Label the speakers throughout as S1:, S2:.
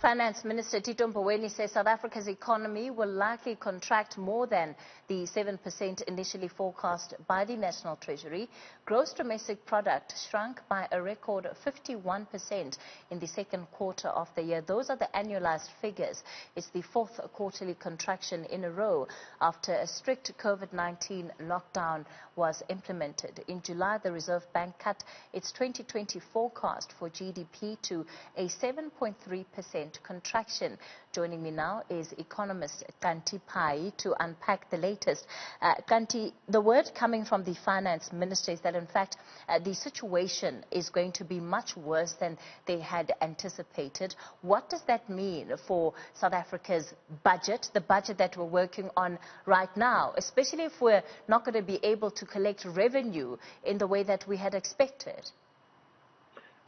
S1: Finance Minister Tito Mboweni says South Africa's economy will likely contract more than the 7% initially forecast by the National Treasury. Gross domestic product shrunk by a record 51% in the second quarter of the year. Those are the annualized figures. It's the fourth quarterly contraction in a row after a strict COVID-19 lockdown was implemented. In July, the Reserve Bank cut its 2020 forecast for GDP to a 7.3% contraction. Joining me now is Economist Xhanti Payi to unpack the latest. Xhanti, the word coming from the Finance Minister is that in fact the situation is going to be much worse than they had anticipated. What does that mean for South Africa's budget, the budget that we're working on right now, especially if we're not going to be able to collect revenue in the way that we had expected?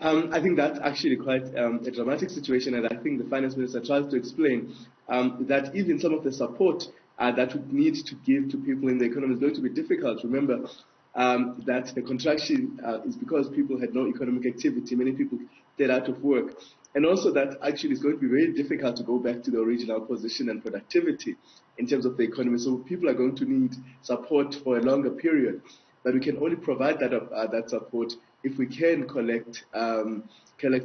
S2: I think that's actually quite a dramatic situation, and I think the Finance Minister tries to explain that even some of the support that we need to give to people in the economy is going to be difficult. Remember that the contraction is because people had no economic activity, many people stayed out of work, and also that actually is going to be very difficult to go back to the original position and productivity in terms of the economy. So people are going to need support for a longer period, but we can only provide that support if we can collect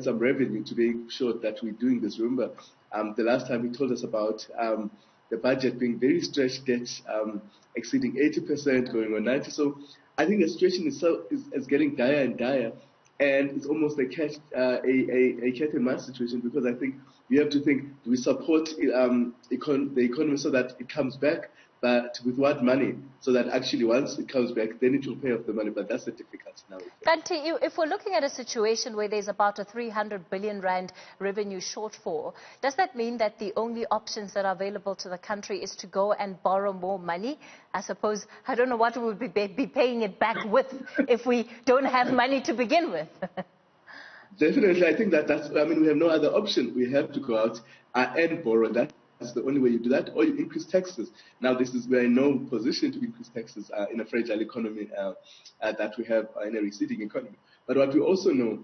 S2: some revenue to be sure that we're doing this. Remember, the last time he told us about the budget being very stretched, debts exceeding 80%, going on 90%. So I think the situation is getting dire and dire, and it's almost a cat and mouse situation, because I think we have to think, do we support the economy so that it comes back? But with what money? So that actually once it comes back, then it will pay off the money. But that's the difficulty now.
S1: Xhanti, if we're looking at a situation where there's about a 300 billion rand revenue shortfall, does that mean that the only options that are available to the country is to go and borrow more money? I suppose, I don't know what we would be paying it back with if we don't have money to begin with.
S2: Definitely, I think we have no other option. We have to go out and borrow. That's the only way you do that, or you increase taxes. Now, we're in no position to increase taxes in a fragile economy that we have in a receding economy. But what we also know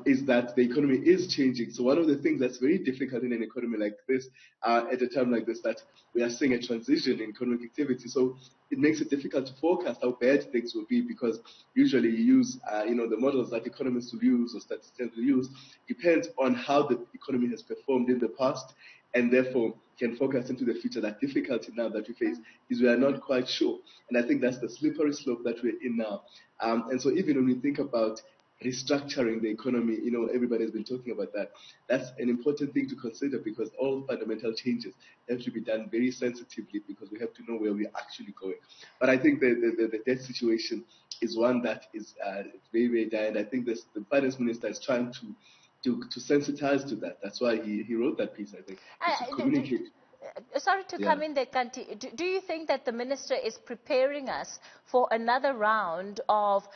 S2: is that the economy is changing. So one of the things that's very difficult in an economy like this, at a time like this, that we are seeing a transition in economic activity. So it makes it difficult to forecast how bad things will be, because usually you use, the models that economists will use or statisticians will use depends on how the economy has performed in the past, and therefore can forecast into the future. That difficulty now that we face is we are not quite sure. And I think that's the slippery slope that we're in now. And so even when we think about restructuring the economy, everybody's been talking about that. That's an important thing to consider, because all fundamental changes have to be done very sensitively, because we have to know where we're actually going. But I think the debt situation is one that is very, very dire. And I think the Finance Minister is trying to sensitize to that. That's why he wrote that piece, I think, to communicate.
S1: Sorry to come in there, Xhanti. Do you think that the minister is preparing us for another round of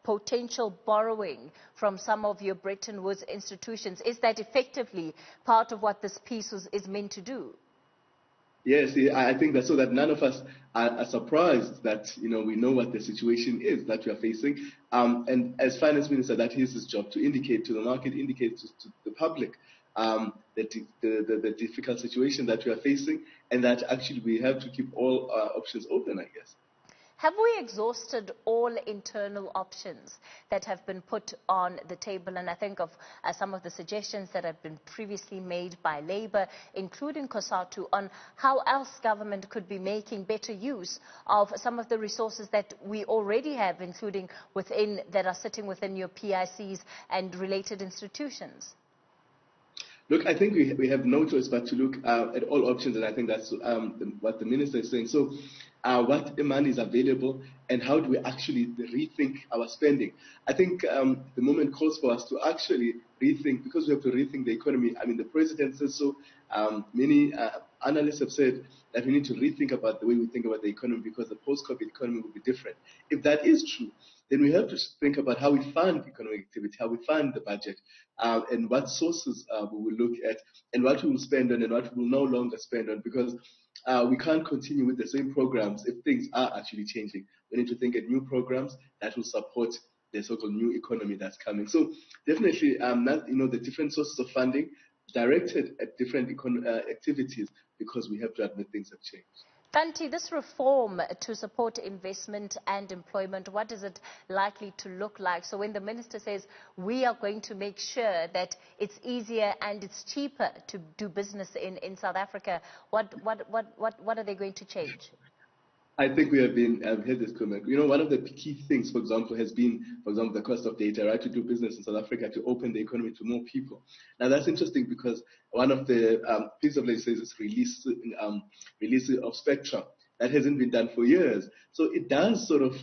S1: potential borrowing from some of your Bretton Woods institutions? Is that effectively part of what this piece is meant to do?
S2: Yes, I think that, so that none of us are surprised that, we know what the situation is that we are facing. And as Finance Minister, that is his job, to indicate to the market, indicate to the public the difficult situation that we are facing, and that actually we have to keep all options open, I guess.
S1: Have we exhausted all internal options that have been put on the table? And I think of some of the suggestions that have been previously made by Labour, including COSATU, on how else government could be making better use of some of the resources that we already have, including that are sitting within your PICs and related institutions.
S2: Look, I think we have no choice but to look at all options, and I think that's what the minister is saying. So what money is available, and how do we actually rethink our spending? I think the moment calls for us to actually rethink, because we have to rethink the economy. I mean, the president says so. Many analysts have said that we need to rethink about the way we think about the economy, because the post-COVID economy will be different. If that is true, then we have to think about how we fund economic activity, how we fund the budget, and what sources we will look at, and what we will spend on and what we will no longer spend on, because we can't continue with the same programs if things are actually changing. We need to think at new programs that will support the so-called new economy that's coming. So definitely, the different sources of funding directed at different activities, because we have to admit things have changed.
S1: Xhanti, this reform to support investment and employment, what is it likely to look like? So when the minister says we are going to make sure that it's easier and it's cheaper to do business in South Africa, what are they going to change?
S2: I think we have heard this comment. One of the key things, for example, has been, the cost of data, right, to do business in South Africa, to open the economy to more people. Now, that's interesting because one of the pieces of legislation is release of spectrum. That hasn't been done for years. So it does sort of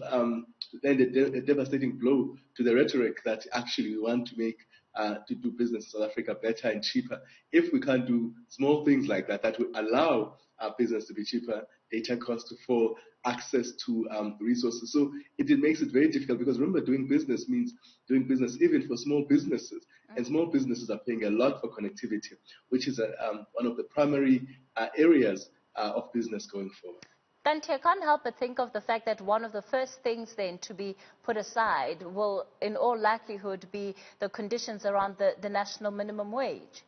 S2: lend a devastating blow to the rhetoric that actually we want to make to do business in South Africa better and cheaper. If we can't do small things like that, that will allow our business to be cheaper, data costs to fall, access to resources. So it makes it very difficult, because remember, doing business means doing business even for small businesses. And small businesses are paying a lot for connectivity, which is one of the primary areas of business going forward.
S1: Xhanti, I can't help but think of the fact that one of the first things then to be put aside will, in all likelihood, be the conditions around the national minimum wage.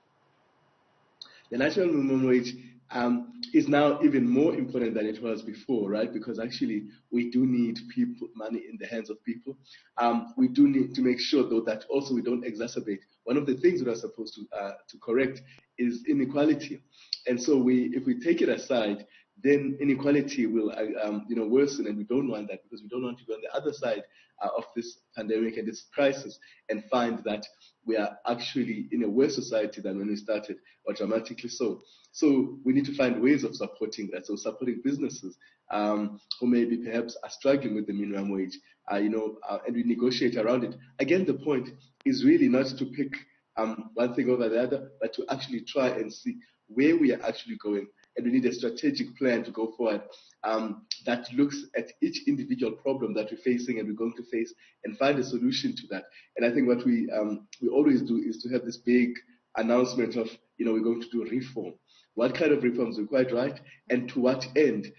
S2: The national minimum wage is now even more important than it was before, right? Because actually we do need money in the hands of people. We do need to make sure, though, that also we don't exacerbate. One of the things we are supposed to correct is inequality. And so if we take it aside, then inequality will worsen, and we don't want that, because we don't want to be on the other side of this pandemic and this crisis and find that we are actually in a worse society than when we started, or dramatically so. So we need to find ways of supporting that. So supporting businesses who maybe perhaps are struggling with the minimum wage, and we negotiate around it. Again, the point is really not to pick one thing over the other, but to actually try and see where we are actually going. And we need a strategic plan to go forward that looks at each individual problem that we're facing and we're going to face, and find a solution to that. And I think what we always do is to have this big announcement of, we're going to do reform. What kind of reforms are quite right, and to what end?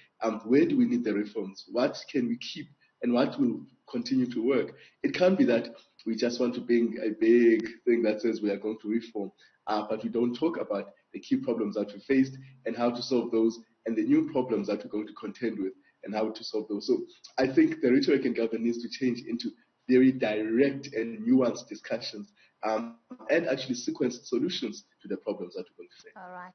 S2: Where do we need the reforms? What can we keep, and what will continue to work? It can't be that we just want to bring a big thing that says we are going to reform, but we don't talk about the key problems that we faced and how to solve those, and the new problems that we're going to contend with and how to solve those. So I think the rhetoric in government needs to change into very direct and nuanced discussions, and actually sequenced solutions to the problems that we're going to face.
S1: All right.